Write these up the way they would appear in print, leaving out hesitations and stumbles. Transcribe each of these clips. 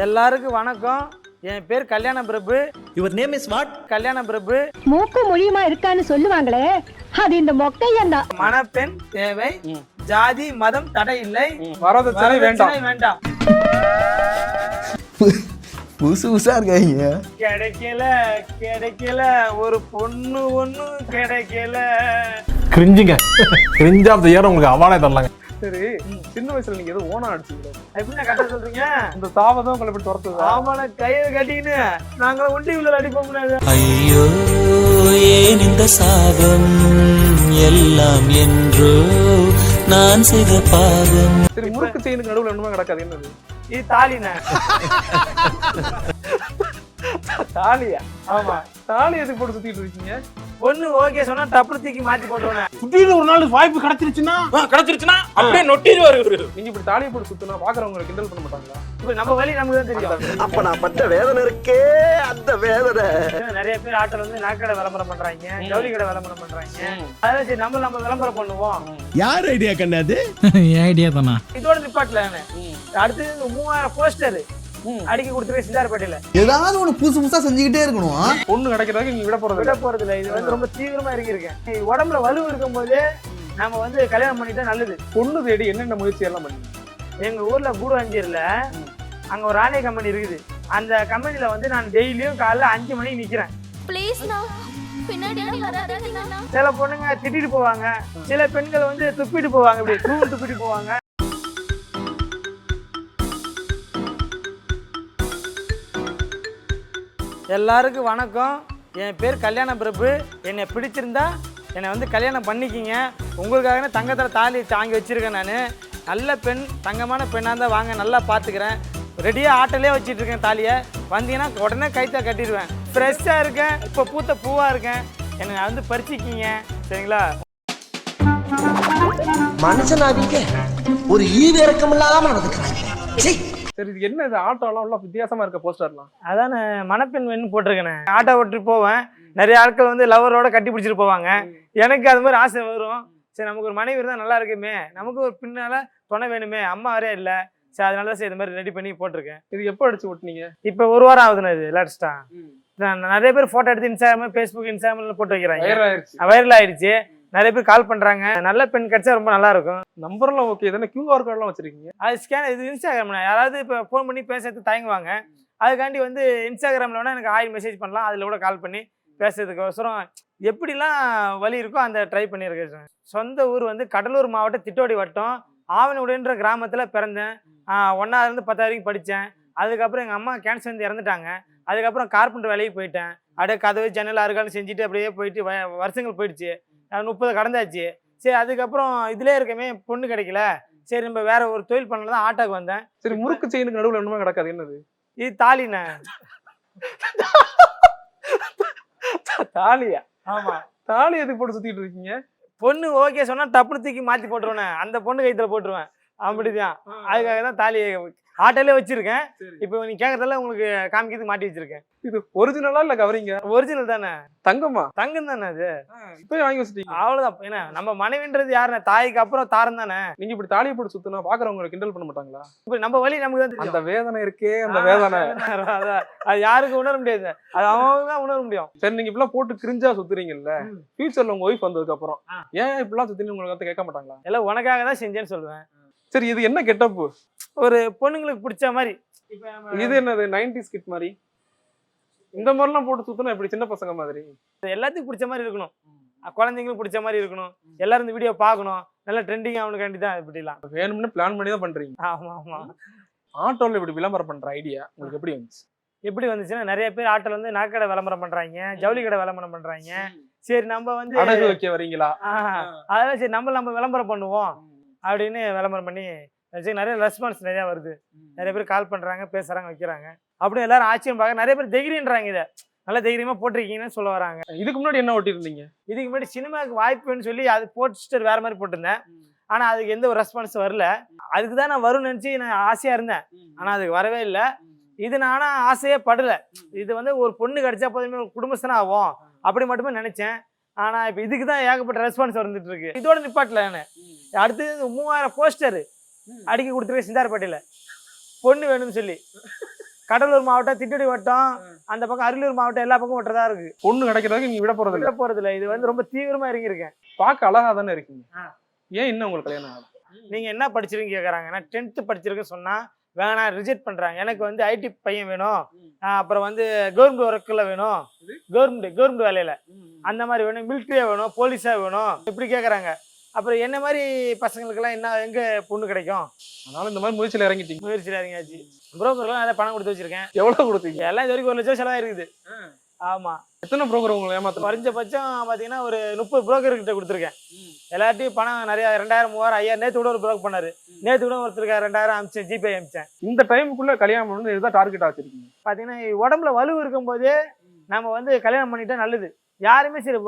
எல்லாருக்கும் வணக்கம். என் பேர் Kalyana Prabhu. Your name is what? Kalyana Prabhu. மூக்கு மொழியுமா இருக்கான்னு சொல்லுவாங்களே, அது இந்த மொக்கையன் தான். மணப்பெண் தேவை, ஜாதி மதம் தடை இல்லை, வரதட்சணை வேண்டாம். புதுசு புதுசா இருக்காங்க. கிடைக்கல ஒரு பொண்ணு ஒண்ணு கிடைக்கல. கிரிஞ்ச் ஆஃப் தி இயர் உங்களுக்கு அவார்டே தரலாங்க. சரி, சின்ன வயசுல நீங்க ஏதோ ஓனா அடிச்சீங்க, எப்படின்னா கட்ட சொல்றீங்க? இந்த தாவதான் உங்களை இப்படி துரத்துது. ஆமான கையை கட்டின்னு நாங்க ஒண்டி உள்ள அடிப்போம் முடியாது. ஐயோ ஏன் இந்த சாபம் எல்லாம் என்றோ நான் செய்த பாவம். சரி, முறுக்கு செயினுக்கு நடுவுல என்னமா கிடக்காது, என்னது இது? தாலின. தாலியா? ஆமா, தாலி எதுக்கு போட்டு சுத்திட்டு இருக்கீங்க? பொண்ணு ஓகே சொன்னா டப்புனு தூக்கி மாத்தி போட்டுவேன். திடீர்னு ஒரு நாள் வாய்ப்பு கிடைச்சிருச்சுன்னா அப்படியே நொட்டிடுவாரு இவரு. நீங்க இப்படி தாலியை போட்டு சுத்தினா பாக்குறவங்களை கிண்டல் பண்ண மாட்டாங்களா? இப்ப நம்ம வழி நமக்கு தான் தெரியும். அப்ப நான் பட்ட வேதனை இருக்கே, அந்த வேதனை. நிறைய பேர் ஆட்டோல வந்து நாக்கடை விளம்பரம் பண்றாங்க, ஜவுளி கடை விளம்பரம் பண்றாங்க. அதான் சரி நம்ம விளம்பரம் பண்ணுவோம். யார் ஐடியா கண்ணாது? என் ஐடியா தானா? இதோட நிப்பாட்டல. அடுத்து 3000 போஸ்டர் அடிக்க கொடுத்துருக்கேன் சிந்தார்பேட்டையில. ஏதாவது ஒண்ணு புதுசு புதுசா செஞ்சுக்கிட்டே இருக்கணும். பொண்ணு கிடைக்கிறதுக்கு நீங்க விட போறது இல்ல. இது வந்து ரொம்ப தீவிரமா இருக்கேன். உடம்புல வலு இருக்கும் போது நம்ம வந்து கல்யாணம் பண்ணிட்டா நல்லது. பொண்ணு தேடி என்னென்ன முயற்சி எல்லாம் பண்ணி? எங்க ஊர்ல கூடுவாஞ்சேரியில அங்க ஒரு ஆணை கம்பெனி இருக்குது. அந்த கம்பெனில வந்து நான் டெய்லியும் காலைல 5 மணிக்கு நிக்கிறேன். சில பொண்ணுங்க திட்டிட்டு போவாங்க, சில பெண்கள் வந்து துப்பிட்டு போவாங்க, இப்படி துப்பிட்டு போவாங்க. எல்லாருக்கும் வணக்கம். என் பேர் கல்யாண பிரபு. என்னை பிடிச்சிருந்தா என்னை வந்து கல்யாணம் பண்ணிக்கிங்க. உங்களுக்காக தங்கத்தில் தாலி தாங்கி வச்சுருக்கேன். நான் நல்ல பெண், தங்கமான பெண்ணாக இருந்தால் வாங்க, நல்லா பார்த்துக்கிறேன். ரெடியாக ஆட்டோலே வச்சிட்ருக்கேன் தாலியை. வந்தீங்கன்னா உடனே கைத்தா கட்டிடுவேன். ஃப்ரெஷ்ஷாக இருக்கேன், இப்போ பூத்த பூவாக இருக்கேன். என்னை வந்து பறிச்சிக்கிங்க, சரிங்களா? மனுஷனாவீங்க ஒரு ஈவு இறக்கம் இல்லாம நடந்துக்கிறாங்க. சரி, இது என்ன இது? ஆட்டோலாம் உள்ள வித்தியாசமா இருக்க போஸ்டர்லாம். அதானே மணப்பெண் வேணும்னு போட்டிருக்கேன். ஆட்டோ ஓட்டு போவேன். நிறைய ஆட்கள் வந்து லவரோட கட்டி பிடிச்சிட்டு போவாங்க. எனக்கு அது மாதிரி ஆசை வரும். சரி, நமக்கு ஒரு மனைவி இருந்தால் நல்லா இருக்குமே, நமக்கு ஒரு பின்னால துணை வேணுமே, அம்மா வரையா இல்லை. சரி, அதனால தான் சரி இந்த மாதிரி ரெடி பண்ணி போட்டிருக்கேன். இது எப்போ அடிச்சு ஓட்டுனீங்க? இப்போ 1 வாரம் ஆகுதுண்ணா. இது லேட்டஸ்டா நிறைய பேர் போட்டோ எடுத்து இன்ஸ்டாகிராம், ஃபேஸ்புக், இன்ஸ்டாகிராம்ல போட்டு வைக்கிறாங்க. வைரல் ஆயிடுச்சு. நிறைய பேர் கால் பண்றாங்க. நல்ல பெண் கிடைச்சா ரொம்ப நல்லா இருக்கும். நம்பர்லாம் ஓகே தானே? QR கார்டுலாம் வச்சிருக்கீங்க? அது ஸ்கேன். இது இன்ஸ்டாகிராம்னா யாராவது இப்போ ஃபோன் பண்ணி பேசுறதுக்கு தயங்குவாங்க. அதுக்காண்டி வந்து இன்ஸ்டாகிராமில் வேணால் எனக்கு ஆயில் மெசேஜ் பண்ணலாம். அதில் கூட கால் பண்ணி பேசுறதுக்கோசரம் எப்படிலாம் வழி இருக்கோ அந்த ட்ரை பண்ணியிருக்கேன். சொந்த ஊர் வந்து கடலூர் மாவட்டம் திட்டோடி வட்டம் ஆவணியுடையன்ற கிராமத்தில் பிறந்தேன். 1ஆவதுலேருந்து 10 வரைக்கும் படித்தேன். அதுக்கப்புறம் எங்கள் அம்மா கேன்சர் வந்து இறந்துட்டாங்க. அதுக்கப்புறம் கார்பெண்டர் வேலைக்கு போயிட்டேன். அப்படியே கதவு ஜன்னல் அருகாலும் செஞ்சுட்டு அப்படியே போயிட்டு வருஷங்கள் போயிடுச்சு. 30 கடந்தாச்சு. சரி, அதுக்கப்புறம் இதிலே இருக்கமே, பொண்ணு கிடைக்கல. சரி, நம்ம வேற ஒரு தொழில் பண்ணல தான் ஆட்டோக்கு வந்தேன். சரி, முறுக்கு செயினுக்கு நடுவுல என்னமா கிடக்காது, என்னது? இது தாலின. தாலியா? ஆமா. தாலி எதுக்கு போட்டு சுத்திட்டு இருக்கீங்க? பொண்ணு ஓகே சொன்னா டப்புனு தூக்கி மாத்தி போட்டுருவேன். அந்த பொண்ணு கைத்துல போட்டுருவேன். அப்படிதான். அதுக்காக தான் தாலி ஆட்டோலே வச்சிருக்கேன். இப்போ நீ கேட்கறதால உங்களுக்கு காமிக்கிறது மாட்டி வச்சிருக்கேன். இது ஒரிஜினலா இல்ல கவரிங்க? ஒரிஜினல் தானே. தங்கமா? தங்கம் தானே அது. இப்போ வாங்கி வச்சிட்டீங்க? அவ்வளவுதான். ஏன்னா நம்ம மனைவின்றது யாருன்னா தாய்க்கு அப்புறம் தாரம் தானே. நீங்க இப்படி தாலியை போட்டு சுத்தினா பாக்குறவங்க கிண்டல் பண்ண மாட்டாங்களா? இப்ப நம்ம வழி நமக்கு தான் தெரியும். அந்த வேதனை இருக்கே, அந்த வேதனை அது யாருக்கும் உணர முடியாது. அது அவங்க தான் உணர முடியும். சரி, நீங்க இப்பெல்லாம் போட்டு கிரிஞ்சா சுத்துறீங்கல்ல, ஃபியூச்சர்ல உங்க ஒய்ஃப் வந்ததுக்கு அப்புறம் ஏன் இப்பெல்லாம் சுத்தினு உங்களுக்கு கேட்க மாட்டாங்களா? எல்லாம் உனக்காக தான் செஞ்சேன்னு சொல்லுவேன். சரி, இது என்ன கெட்டப்பு? ஒரு பொண்ணுங்களுக்கு பிடிச்ச மாதிரி. இது என்னது 90s கிட் மாதிரி? இந்த மாதிரிலாம் போட்டு சுத்தினா எப்படி சின்ன பசங்க மாதிரி? எல்லாத்துக்கும் பிடிச்ச மாதிரி இருக்கணும். குழந்தைங்களுக்கு பிடிச்ச மாதிரி இருக்கணும். எல்லாரும் இந்த வீடியோ பார்க்கணும். நல்லா ட்ரெண்டிங் ஆகணுக்காண்டி தான் இப்படிலாம் வேணும்னு பிளான் பண்ணி தான் பண்றீங்க. ஆமா ஆமா. ஆட்டோல இப்படி விளம்பரம் பண்ற ஐடியா உங்களுக்கு எப்படி வந்துச்சு? எப்படி வந்துச்சுன்னா, நிறைய பேர் ஆட்டோல வந்து நாக்கடை விளம்பரம் பண்றாங்க, ஜவுளி கடை விளம்பரம் பண்றாங்க. சரி, நம்ம வந்து அடகு வைக்க வரீங்களா? அதெல்லாம் சரி நம்ம விளம்பரம் பண்ணுவோம் அப்படின்னு விளம்பரம் பண்ணி நிறைய ரெஸ்பான்ஸ் நிறைய வருது. நிறைய பேர் கால் பண்றாங்க, பேசுறாங்க, வைக்கிறாங்க. அப்படியே எல்லாரும் ஆச்சரியம் பார்க்க நிறைய பேர் தைரியன்றாங்க. இதை நல்லா தைரியமா போட்டிருக்கீங்கன்னு சொல்ல வராங்க. இதுக்கு முன்னாடி என்ன ஓட்டி இருந்தீங்க? இதுக்கு முன்னாடி சினிமாவுக்கு வாய்ப்புன்னு சொல்லி அது போஸ்டர் வேற மாதிரி போட்டிருந்தேன். ஆனா அதுக்கு எந்த ஒரு ரெஸ்பான்ஸ் வரல. அதுக்கு தான் நான் வரும்னு நினைச்சு நான் ஆசையா இருந்தேன். ஆனா அதுக்கு வரவே இல்லை. இது நானா ஆசையே படல. இது வந்து ஒரு பொண்ணு கிடைச்சா போதுமே, ஒரு குடும்பஸ்தானே ஆகும் அப்படி மட்டுமே நினைச்சேன். ஆனா இப்ப இதுக்கு தான் ஏகப்பட்ட ரெஸ்பான்ஸ் வந்துட்டு இருக்கு. இதோட நிப்பாட்டல. அடுத்து 3000 போஸ்டர் அடிக்க கொடுத்துருக்கேன் சிந்தார்பேட்டையில, பொண்ணு வேணும்னு சொல்லி. கடலூர் மாவட்டம், திட்டடி வட்டம், அந்த பக்கம் அரியலூர் மாவட்டம் எல்லா பக்கம் ஓட்டுறதா இருக்கு. பொண்ணு கிடைக்கிறதுக்கு நீங்க விட போறது இல்ல. விட போறது இல்ல. இது வந்து ரொம்ப தீவிரமா இறங்கியிருக்கேன். பார்க்க அழகா தானே இருக்கீங்க. ஏன் இன்னும் உங்களுக்கு கல்யாணம் ஆகல? நீங்க என்ன படிச்சிருக்கீங்க கேக்குறாங்க. நான் 10th படிச்சிருக்கேன்னு சொன்னா வேணாம், ரிஜெக்ட் பண்றாங்க. எனக்கு வந்து ஐடி பையன் வேணும், அப்புறம் வந்து கவர்மெண்ட் ஒர்க்ல வேணும், கவர்மெண்ட் வேலையில அந்த மாதிரி வேணும், மிலிட்ரியா வேணும், போலீஸா வேணும், இப்படி கேக்குறாங்க. அப்புறம் என்ன மாதிரி பசங்களுக்கெல்லாம் என்ன எங்க பொண்ணு கிடைக்கும்? அதனால இந்த மாதிரி முயற்சியில இறங்கிட்டீங்க. முயற்சியில் இறங்கியாச்சு. புரோக்கர்லாம் நிறைய பணம் கொடுத்து வச்சிருக்கேன். எவ்வளவு கொடுத்தீங்க? எல்லாம் இது வரைக்கும் 1 லட்சம் செலவாக இருக்குது. ஆமா, எத்தனை புரோக்கர் உங்களை ஏமாத்த? குறைஞ்சபட்சம் பாத்தீங்கன்னா ஒரு 30 புரோக்கர் கிட்ட கொடுத்துருக்கேன். எல்லாத்தையும் பணம் நிறைய 2000, 3000, 5000. நேற்று கூட ஒரு புரோக் பண்ணாரு. நேற்று கூட ஒருத்தருக்கு 2000 அமிச்சேன், ஜிபே அமிச்சேன். இந்த டைமுக்குள்ள கல்யாணம் பண்ணணும் இதுதான் டார்கெட்டா வச்சிருக்கீங்க? பாத்தீங்கன்னா உடம்புல வலு இருக்கும்போதே நம்ம வந்து கல்யாணம் பண்ணிட்டா நல்லது. யாருமே சரி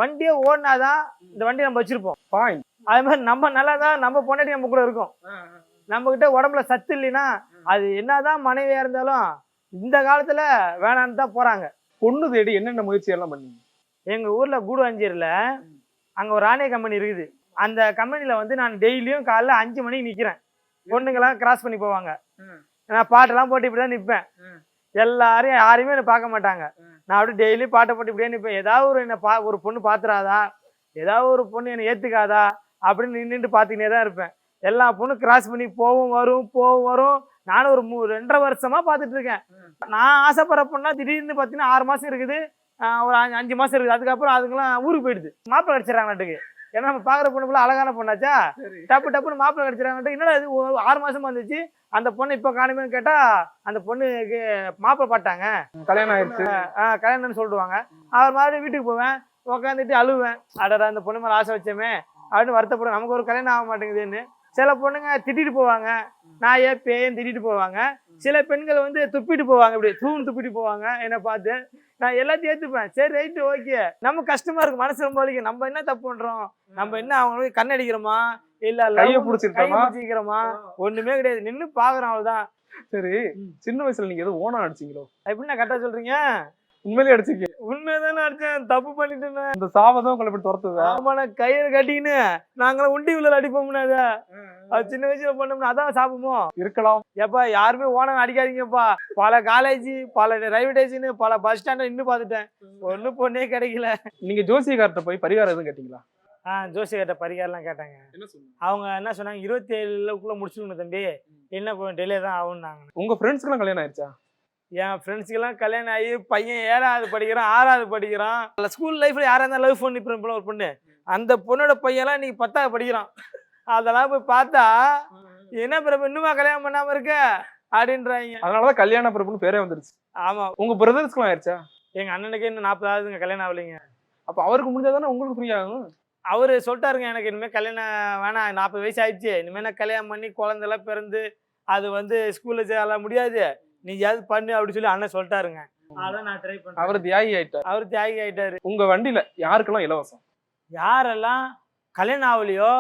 வண்டியே ஓடினாதான் இந்த வண்டி நம்ம வச்சிருப்போம். பாயிண்ட். அது மாதிரி நம்ம நல்லாதான் நம்ம பொண்டாட்டி நம்ம கூட இருக்கும். நம்ம கிட்ட உடம்புல சத்து இல்லைன்னா அது என்னதான் மனைவியா இருந்தாலும் இந்த காலத்துல வேணான்னு தான் போறாங்க. பொண்ணு தேடி என்னென்ன முயற்சி எல்லாம் பண்ணீங்க? எங்க ஊர்ல கூடுவாஞ்சேரியில அங்க ஒரு ராணிய கம்பெனி இருக்குது. அந்த கம்பெனில வந்து நான் டெய்லியும் காலைல 5 மணிக்கு நிக்கிறேன். பொண்ணுங்கெல்லாம் கிராஸ் பண்ணி போவாங்க. நான் பாட்டெல்லாம் போட்டு இப்படிதான் நிற்பேன். எல்லாரையும் யாரையுமே என்ன பார்க்க மாட்டாங்க. நான் அப்படியே டெய்லி பாட்டை போட்டு இப்படியே நிற்பேன். ஏதாவது ஒரு என்ன ஒரு பொண்ணு பாத்துறாதா, ஏதாவது ஒரு பொண்ணு என்னை ஏத்துக்காதா அப்படின்னு நின்றுட்டு பார்த்துக்கிட்டே தான் இருப்பேன். எல்லா பொண்ணும் கிராஸ் பண்ணி போவும் வரும். நானும் ஒரு 2.5 வருஷமா பார்த்துட்டு இருக்கேன். நான் ஆசைப்படுற பொண்ணா திடீர்னு பார்த்தீங்கன்னா 6 மாசம் இருக்குது, ஒரு 5 மாசம் இருக்குது. அதுக்கப்புறம் அதுக்கெல்லாம் ஊருக்கு போயிடுது. மாப்பிள்ளை கிடைச்சிடறாங்க நாட்டுக்கு. ஏன்னா நம்ம பார்க்குற பொண்ணுக்குள்ள அழகான பொண்ணாச்சா, டப்புன்னு மாப்பிள்ளை கிடைச்சிடறாங்க. என்னடா இது 6 மாசமா வந்துச்சு, அந்த பொண்ணு இப்போ காணுமேன்னு கேட்டா அந்த பொண்ணுக்கு மாப்பிள்ளை பாட்டாங்க, கல்யாணம் ஆயிடுச்சு, கல்யாணம்னு சொல்லிடுவாங்க. அவர் மாதிரி வீட்டுக்கு போவேன், உட்காந்துட்டு அழுவேன். அடடா அந்த பொண்ணு மேலே ஆசை வச்சோமே அப்படின்னு வருத்தப்படுவேன். நமக்கு ஒரு கல்யாணம் ஆக மாட்டேங்குதுன்னு. சில பொண்ணுங்க திட்டிட்டு போவாங்க, நான் ஏன் பேயன்னு திட்டிட்டு போவாங்க. சில பெண்கள் வந்து துப்பிட்டு போவாங்க, இப்படி துப்பிட்டு போவாங்க என்னை பார்த்து. நான் எல்லாத்தையும் ஏற்றுப்பேன். சரி ரைட்டு ஓகே. நம்ம கஷ்டமா இருக்கு, மனசு ரொம்ப வலிக்கும். நம்ம என்ன தப்பு பண்றோம்? நம்ம என்ன அவங்களுக்கு கண்ணடிக்கிறோமா, இல்ல கையை பிடிச்சிக்கிறோமா? ஒண்ணுமே கிடையாது, நின்று பாக்குறோம், அவ்வளவுதான். சரி, சின்ன வயசுல நீங்க எதுவும் ஓனா அடிச்சீங்களோ? எப்படின்னா கரெக்டா சொல்றீங்க? உண்மையிலே அடிச்சீங்க? உண்மைதானே அடிச்சேன், தப்பு பண்ணிட்டேன்னு. இந்த சாவதான் உங்களை இப்படி துரத்துதா? ஆமா, நான் கையில கட்டின்னு நாங்களாம் உண்டி உள்ள அடிப்போம்னா அது சின்ன வயசுல பண்ணோம்னா அதான் சாப்பிடுமோ இருக்கலாம். ஏப்பா யாருமே ஓனம் அடிக்காதீங்கப்பா. பல காலேஜ், பல ரயில்வே ஸ்டேஷன், பல பஸ் ஸ்டாண்ட்ல நின்று பார்த்துட்டேன், ஒண்ணு பொண்ணே கிடைக்கல. நீங்க ஜோசியக்கார்ட்ட போய் பரிகாரம் எதுவும் கேட்டீங்களா? ஜோசியர்கிட்ட பரிகாரம்லாம் கேட்டாங்க. அவங்க என்ன சொன்னாங்க, 27க்குள்ள முடிச்சுக்கணும் தம்பி, என்ன டிலே தான் ஆகும்னாங்க. உங்க ஃப்ரெண்ட்ஸ்க்குலாம் கல்யாணம் ஆயிடுச்சா? என் ஃப்ரெண்ட்ஸுக்கெல்லாம் கல்யாணம் ஆகி பையன் 7வது படிக்கிறான், 6வது படிக்கிறான். ஸ்கூல் லைஃப்ல யாரா இருந்தாலும் லவ் பண்ணி ஒரு பொண்ணு, அந்த பொண்ணோட பையன்லாம் இன்னைக்கு 10வது படிக்கிறான். அதெல்லாம் போய் பார்த்தா என்ன பிறப்பு இன்னுமா கல்யாணம் பண்ணாம இருக்க அப்படின்றாங்க. அதனாலதான் கல்யாண பிறப்புன்னு பேரே வந்துருச்சு. ஆமா, உங்க பிரதர்ஸ்க்குலாம் ஆயிடுச்சா? எங்க அண்ணனுக்கு இன்னும் 40ஆவதுங்க, கல்யாணம் ஆகலைங்க. அப்ப அவருக்கு முடிஞ்சாதானே உங்களுக்கு ஃப்ரீ ஆகும்? அவரு சொல்லிட்டாருங்க, எனக்கு இனிமேல் கல்யாணம் வேணாம், 40 வயசு ஆயிடுச்சு, இனிமேல் நான் கல்யாணம் பண்ணி குழந்தைலாம் பிறந்து அது வந்து ஸ்கூல்ல சேரலாம் முடியாது, நீ ஏதாவது பண்ணு அப்படின்னு சொல்லி அண்ணன் சொல்லிட்டாருங்க. அதான் நான் ட்ரை பண்ணேன். அவர் தியாகி ஆயிட்டார். அவர் தியாகி ஆயிட்டாரு. உங்க வண்டியில யாருக்கெல்லாம் இலவசம்? யாரெல்லாம் கல்யாணம் ஆகலையோ,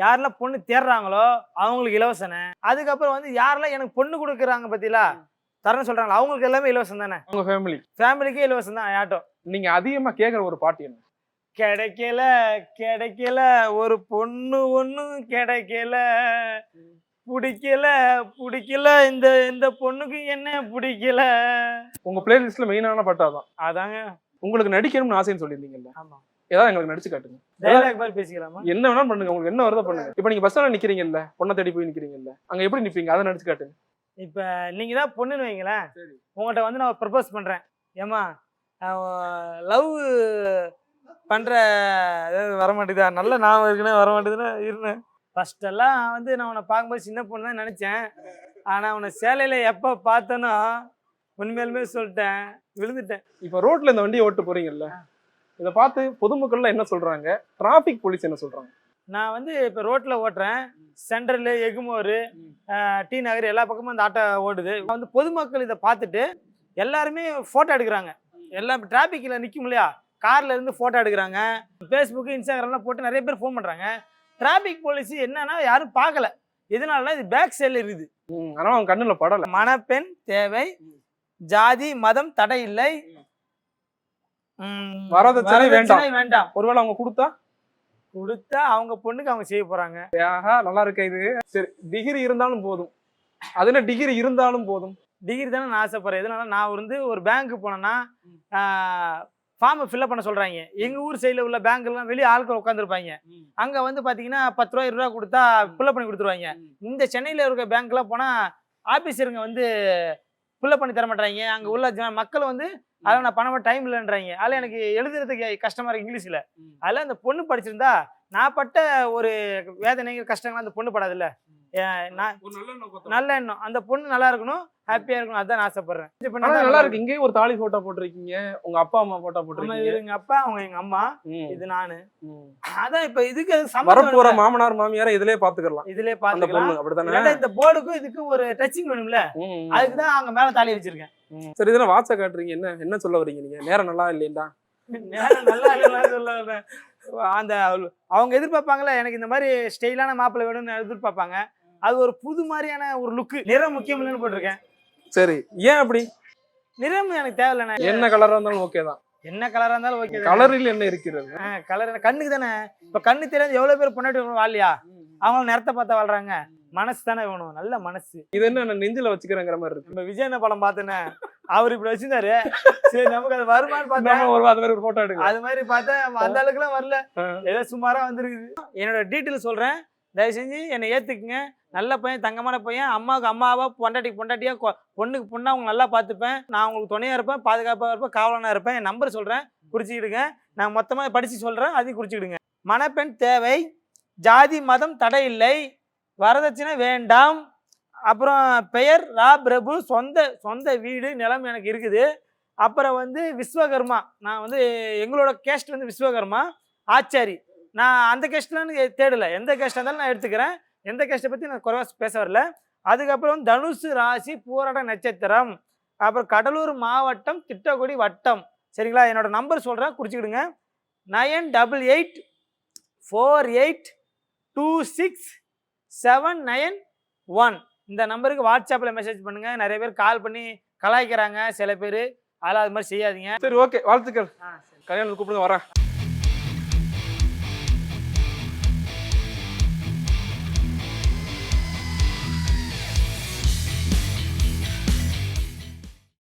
யாரெல்லாம் பொண்ணு தேடுறாங்களோ அவங்களுக்கு இலவசனே. அதுக்கப்புறம் வந்து யாரெல்லாம் எனக்கு பொண்ணு கொடுக்குறாங்க பத்திலா தரேன்னு சொல்றாங்களோ அவங்களுக்கு எல்லாமே இலவசம் தானே. உங்க ஃபேமிலிக்கே இலவசம் தான் ஆட்டோ. நீங்க அதிகமா கேக்குற ஒரு பாட்டு என்ன? கிடைக்கல ஒரு பொண்ணு ஒண்ணும் கிடைக்கல, பிடிக்கல இந்த பொண்ணுக்கு என்ன பிடிக்கல. உங்க பிளேலிஸ்ட்ல மெயினான பாட்டாதான் அதாங்க. உங்களுக்கு நடிக்கணும்னு ஆசைன்னு சொல்லியிருந்தீங்கல்ல, ஆமா, ஏதாவது எங்களுக்கு நடிச்சு காட்டுங்க. டைலாக் மாதிரி பேசிக்கலாமா? என்ன வேணாலும் பண்ணுங்க, உங்களுக்கு என்ன வருதோ பண்ணுங்க. இப்ப நீங்க பஸ் ஸ்டாண்ட்ல நிக்கிறீங்கல்ல, பொண்ணை தேடி போய் நிக்கிறீங்கல்ல, அங்க எப்படி நிப்பீங்க அதை நடிச்சு காட்டுங்க. இப்ப நீங்க தான் பொண்ணுன்னு வைங்களேன், உங்கள்கிட்ட வந்து நான் ப்ரப்போஸ் பண்றேன், ஏமா லவ் பண்ற வர மாட்டேங்குதா, நல்ல ஞாபகம் இருக்குன்னா வர மாட்டேதுன்னா இருந்தேன். ஃபர்ஸ்ட் எல்லாம் வந்து நான் உன்னை பார்க்கும்போது சின்ன பொண்ணு தான் நினைச்சேன். ஆனா உன்னை சேலையில எப்ப பார்த்தனோ உண்மையிலுமே சொல்லிட்டேன், விழுந்துட்டேன். இப்ப ரோட்ல இந்த வண்டியை ஓட்டு போறீங்கல்ல, இதை பார்த்து பொதுமக்கள்லாம் என்ன சொல்றாங்க, டிராபிக் போலீஸ் என்ன சொல்றாங்க? நான் வந்து இப்போ ரோட்டில் ஓட்டுறேன், சென்ட்ரல், எகுமோர், டி நகர் எல்லா பக்கமும் அந்த ஆட்டோ ஓடுது. வந்து பொதுமக்கள் இதை பார்த்துட்டு எல்லாருமே ஃபோட்டோ எடுக்கிறாங்க. எல்லாம் டிராஃபிக்கில் நிற்கும் இல்லையா, கார்ல இருந்து ஃபோட்டோ எடுக்கிறாங்க. ஃபேஸ்புக்கு, இன்ஸ்டாகிராம்லாம் போட்டு நிறைய பேர் ஃபோன் பண்ணுறாங்க. டிராஃபிக் போலீஸ் என்னன்னா யாரும் பார்க்கல, எதனால இது பேக் சைடில் இருக்குது. ஆனால் அவங்க கண்ணில் படலை. மணப்பெண் தேவை, ஜாதி மதம் தடை இல்லை, வரதட்சணை வேண்டாம். ஒருவேளை அவங்க கொடுத்தா அவங்க பொண்ணுக்கு அவங்க செய்ய போறாங்க. நல்லா இருக்க இது. சரி, டிகிரி இருந்தாலும் போதும். அதுல டிகிரி இருந்தாலும் போதும், டிகிரி தானே நான் ஆசைப்படுறேன். எதனால நான் வந்து ஒரு பேங்க்கு போனேன்னா ஃபார்மை ஃபில்அப் பண்ண சொல்கிறாங்க. எங்கள் ஊர் சைடில் உள்ள பேங்க்லாம் வெளியே ஆட்கள் உட்காந்துருப்பாங்க. அங்கே வந்து பார்த்தீங்கன்னா 10 ரூபா 20 ரூபா கொடுத்தா ஃபில்அப் பண்ணி கொடுத்துருவாங்க. இந்த சென்னையில் இருக்க பேங்க்லாம் போனால் ஆஃபீஸருங்க வந்து ஃபில்அப் பண்ணி தர மாட்டாங்க. அங்கே உள்ள மக்கள் வந்து அதில் நான் பணமாக டைம் இல்லைன்றாங்க. அதில் எனக்கு எழுதுறதுக்கு கஷ்டமாக இருக்குது இங்கிலீஷில். அதில் அந்த பொண்ணு படிச்சிருந்தா நான் பட்ட ஒரு வேதனைகள் கஷ்டங்கள் அந்த பொண்ணு படாதுல்ல. நான் நல்ல எண்ணம், அந்த பொண்ணு நல்லா இருக்கணும், ஹாப்பியா இருக்கணும், அதான் நான் ஆசைப்படுறேன். நல்லா இருக்கு. இங்கேயும் ஒரு தாலி போட்டோ போட்டிருக்கீங்க, உங்க அப்பா அம்மா போட்டோ போட்டிருக்கீங்க. எங்க அப்பா, அவங்க எங்க அம்மா, இது நானு. அதான் இப்ப இதுக்கு வரப்போற மாமனார் மாமியார இதுலயே பாத்துக்கலாம். இதுலயே பாத்துக்கலாம். அப்படித்தானே? இந்த போர்டுக்கும் இதுக்கும் ஒரு டச்சிங் வேணும்ல, அதுக்குதான் அவங்க மேல தாலி வச்சிருக்கேன். சரி, இதெல்லாம் வாட்ச காட்டுறீங்க, என்ன சொல்ல வரீங்க நீங்க? நேரம் நல்லா இல்லையா? நேரம் நல்லா இல்லைன்னா சொல்ல அந்த அவங்க எதிர்பார்ப்பாங்களே, எனக்கு இந்த மாதிரி ஸ்டைலான மாப்பிள்ளை வேணும்னு எதிர்பார்ப்பாங்க. அது ஒரு புது மாதிரியான ஒரு லுக்கு. நிறம் முக்கியம் இல்லைன்னு போட்டிருக்கேன். சரி, ஏன் அப்படி? நிறம் எனக்கு தேவையில்லை. என்ன கலரா இருந்தாலும் ஓகே தான். என்ன கலரா இருந்தாலும் ஓகே. கலரில் என்ன இருக்கிறது? கலர் கண்ணுக்கு தானே. இப்ப கண்ணு தெரியாது எவ்வளவு பேர் பொண்டாட்டி வாழலையா? அவங்க நிறத்தை பார்த்தா வாழ்றாங்க. மனசு தானே வேணும், நல்ல மனசு. இது என்ன நெஞ்சில வச்சுக்கிறேங்கிற மாதிரி இருக்கு. நம்ம விஜயன படம் பார்த்தேன்னு அவர் இப்படி வச்சிருந்தாரு. சரி, நமக்கு அது வருமானு பார்த்தா ஒரு போட்டோ எடுக்க, அது மாதிரி பார்த்தா அந்த அளவுக்கு எல்லாம் வரல, ஏதோ சுமாரா வந்துருக்குது. என்னோட டீட்டெயில் சொல்றேன், தயவு செஞ்சு என்னை ஏத்துக்குங்க. நல்ல பையன், தங்கமான பையன், அம்மாவுக்கு அம்மாவா, பொண்டாட்டிக்கு பொண்டாட்டியா, பொண்ணுக்கு பொண்ணா அவங்க நல்லா பார்த்துப்பேன். நான் உங்களுக்கு துணையா இருப்பேன், பாதுகாப்பாக இருப்பேன், காவலனா இருப்பேன். என் நம்பர் சொல்றேன், குறிச்சிக்கிடுங்க. நான் மொத்தமாக படிச்சு சொல்றேன், அதையும் குறிச்சிக்கிடுங்க. மணப்பெண் தேவை, ஜாதி மதம் தடை இல்லை, வரதட்சணை வேண்டாம். அப்புறம் பெயர் ரா பிரபு, சொந்த வீடு நிலம் எனக்கு இருக்குது. அப்புறம் வந்து விஸ்வகர்மா, நான் வந்து எங்களோட கேஸ்ட் வந்து விஸ்வகர்மா ஆச்சாரி. நான் அந்த கேஸ்ட்லாம் தேடலை, எந்த கேஸ்டாக இருந்தாலும் நான் எடுத்துக்கிறேன். எந்த கேஸ்ட்டை பற்றி நான் குறைவா பேச வரல. அதுக்கப்புறம் தனுசு ராசி, பூராட நட்சத்திரம், அப்புறம் கடலூர் மாவட்டம், திட்டக்குடி வட்டம். சரிங்களா? என்னோட நம்பர் சொல்கிறேன், குறிச்சிக்கிடுங்க. 988848267991. இந்த நம்பருக்கு வாட்ஸ்அப்பில் மெசேஜ் பண்ணுங்கள். நிறைய பேர் கால் பண்ணி கலாய்க்கிறாங்க சில பேர், அதெல்லாம் அது மாதிரி செய்யாதீங்க. சரி, ஓகே, வாழ்த்துக்கள். கல்யாணம் கூப்பிடுங்க, வரேன்.